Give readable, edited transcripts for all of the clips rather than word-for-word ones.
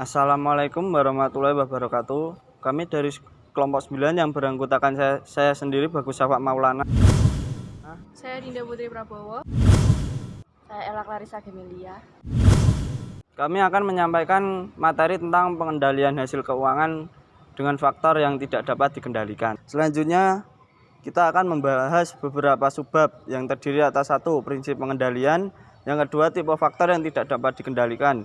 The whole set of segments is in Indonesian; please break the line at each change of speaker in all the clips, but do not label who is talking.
Assalamualaikum warahmatullahi wabarakatuh. Kami dari kelompok 9 yang beranggotakan saya sendiri Bagus Syafaq Maulana.
Saya Dinda Putri Prabowo.
Saya Ella Clarissa Gemilia.
Kami akan menyampaikan materi tentang pengendalian hasil keuangan dengan faktor yang tidak dapat dikendalikan. Selanjutnya kita akan membahas beberapa subbab yang terdiri atas satu, prinsip pengendalian, yang kedua, tipe faktor yang tidak dapat dikendalikan,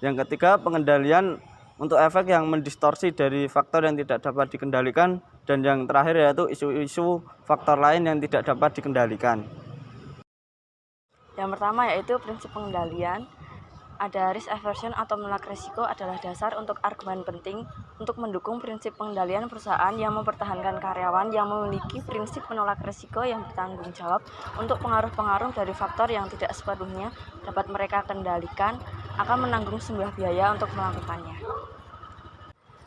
yang ketiga, pengendalian untuk efek yang mendistorsi dari faktor yang tidak dapat dikendalikan, dan yang terakhir yaitu isu-isu faktor lain yang tidak dapat dikendalikan.
Yang pertama yaitu prinsip pengendalian. Ada risk aversion atau menolak risiko adalah dasar untuk argumen penting untuk mendukung prinsip pengendalian perusahaan yang mempertahankan karyawan yang memiliki prinsip menolak risiko yang bertanggung jawab untuk pengaruh-pengaruh dari faktor yang tidak sepenuhnya dapat mereka kendalikan akan menanggung sejumlah biaya untuk melakukannya.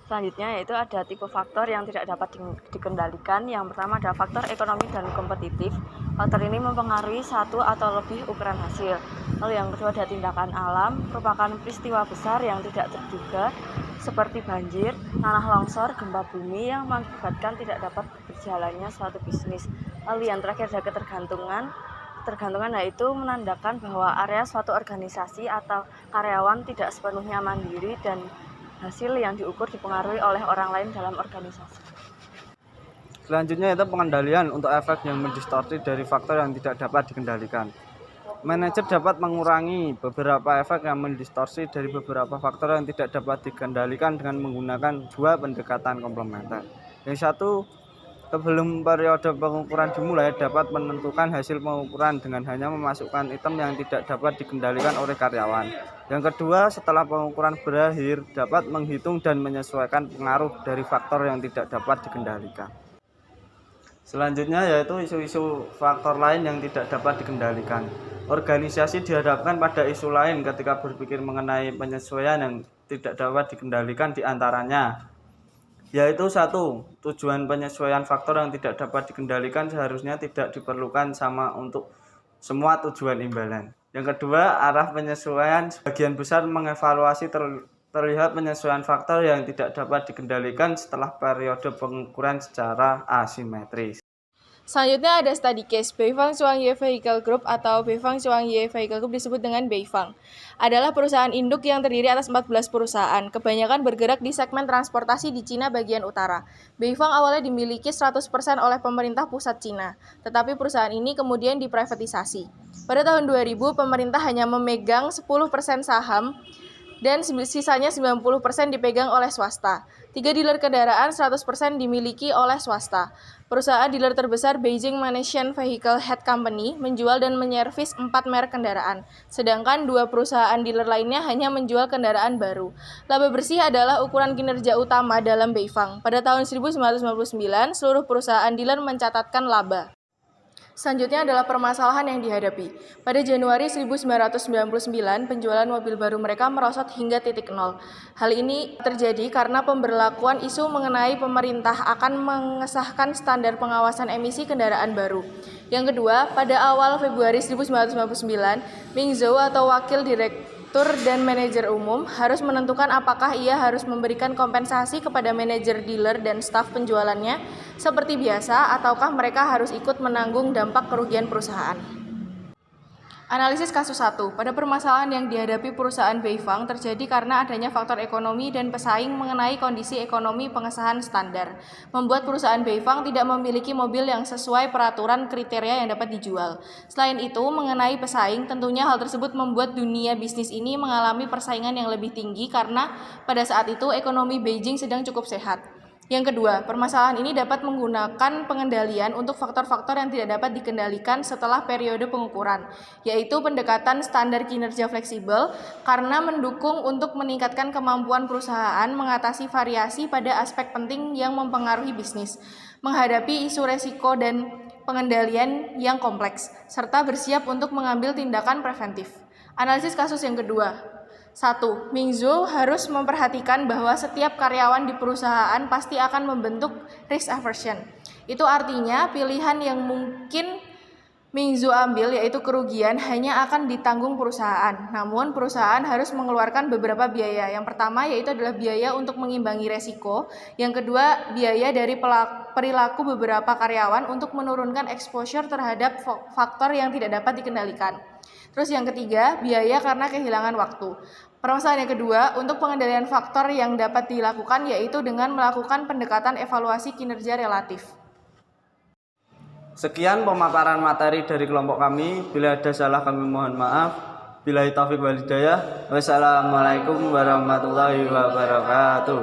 Selanjutnya yaitu ada tipe faktor yang tidak dapat dikendalikan. Yang pertama adalah faktor ekonomi dan kompetitif. Faktor ini mempengaruhi satu atau lebih ukuran hasil. Lalu yang kedua ada tindakan alam, merupakan peristiwa besar yang tidak terduga seperti banjir, tanah longsor, gempa bumi yang mengakibatkan tidak dapat berjalannya suatu bisnis. Lalu yang terakhir ada ketergantungan. Ketergantungan yaitu menandakan bahwa area suatu organisasi atau karyawan tidak sepenuhnya mandiri dan hasil yang diukur dipengaruhi oleh orang lain dalam organisasi.
Selanjutnya itu pengendalian untuk efek yang mendistorsi dari faktor yang tidak dapat dikendalikan. Manajer dapat mengurangi beberapa efek yang mendistorsi dari beberapa faktor yang tidak dapat dikendalikan dengan menggunakan dua pendekatan komplementer. Yang satu, sebelum periode pengukuran dimulai dapat menentukan hasil pengukuran dengan hanya memasukkan item yang tidak dapat dikendalikan oleh karyawan. Yang kedua, setelah pengukuran berakhir dapat menghitung dan menyesuaikan pengaruh dari faktor yang tidak dapat dikendalikan. Selanjutnya yaitu isu-isu faktor lain yang tidak dapat dikendalikan. Organisasi dihadapkan pada isu lain ketika berpikir mengenai penyesuaian yang tidak dapat dikendalikan, diantaranya yaitu satu, tujuan penyesuaian faktor yang tidak dapat dikendalikan seharusnya tidak diperlukan sama untuk semua tujuan imbalan. Yang kedua, arah penyesuaian sebagian besar mengevaluasi terlihat penyesuaian faktor yang tidak dapat dikendalikan setelah periode pengukuran secara asimetris.
Selanjutnya ada study case. Beifang Chuangye Vehicle Group atau Beifang Chuangye Vehicle Group disebut dengan Beifang. Adalah perusahaan induk yang terdiri atas 14 perusahaan, kebanyakan bergerak di segmen transportasi di Cina bagian utara. Beifang awalnya dimiliki 100% oleh pemerintah pusat Cina, tetapi perusahaan ini kemudian diprivatisasi. Pada tahun 2000, pemerintah hanya memegang 10% saham dan sisanya 90% dipegang oleh swasta. 3 dealer kendaraan 100% dimiliki oleh swasta. Perusahaan dealer terbesar Beijing Malaysian Vehicle Head Company menjual dan menyervis 4 merek kendaraan, sedangkan 2 perusahaan dealer lainnya hanya menjual kendaraan baru. Laba bersih adalah ukuran kinerja utama dalam Beifang. Pada tahun 1999, seluruh perusahaan dealer mencatatkan laba. Selanjutnya adalah permasalahan yang dihadapi. Pada Januari 1999, penjualan mobil baru mereka merosot hingga titik nol. Hal ini terjadi karena pemberlakuan isu mengenai pemerintah akan mengesahkan standar pengawasan emisi kendaraan baru. Yang kedua, pada awal Februari 1999, Ming Zhou atau wakil direktur dan manajer umum harus menentukan apakah ia harus memberikan kompensasi kepada manajer dealer dan staf penjualannya seperti biasa ataukah mereka harus ikut menanggung dampak kerugian perusahaan. Analisis kasus 1. Pada permasalahan yang dihadapi perusahaan Beifang terjadi karena adanya faktor ekonomi dan pesaing mengenai kondisi ekonomi pengesahan standar, membuat perusahaan Beifang tidak memiliki mobil yang sesuai peraturan kriteria yang dapat dijual. Selain itu, mengenai pesaing, tentunya hal tersebut membuat dunia bisnis ini mengalami persaingan yang lebih tinggi karena pada saat itu ekonomi Beijing sedang cukup sehat. Yang kedua, permasalahan ini dapat menggunakan pengendalian untuk faktor-faktor yang tidak dapat dikendalikan setelah periode pengukuran, yaitu pendekatan standar kinerja fleksibel karena mendukung untuk meningkatkan kemampuan perusahaan mengatasi variasi pada aspek penting yang mempengaruhi bisnis, menghadapi isu resiko dan pengendalian yang kompleks, serta bersiap untuk mengambil tindakan preventif. Analisis kasus yang kedua. 1. Ming Zhou harus memperhatikan bahwa setiap karyawan di perusahaan pasti akan membentuk risk aversion. Itu artinya pilihan yang mungkin Mingzu ambil yaitu kerugian hanya akan ditanggung perusahaan. Namun perusahaan harus mengeluarkan beberapa biaya. Yang pertama yaitu adalah biaya untuk mengimbangi resiko. Yang kedua biaya dari perilaku beberapa karyawan untuk menurunkan exposure terhadap faktor yang tidak dapat dikendalikan. Terus yang ketiga biaya karena kehilangan waktu. Permasalahan yang kedua untuk pengendalian faktor yang dapat dilakukan yaitu dengan melakukan pendekatan evaluasi kinerja relatif.
Sekian pemaparan materi dari kelompok kami. Bila ada salah kami mohon maaf. Billahi taufiq wal hidayah. Wassalamualaikum warahmatullahi wabarakatuh.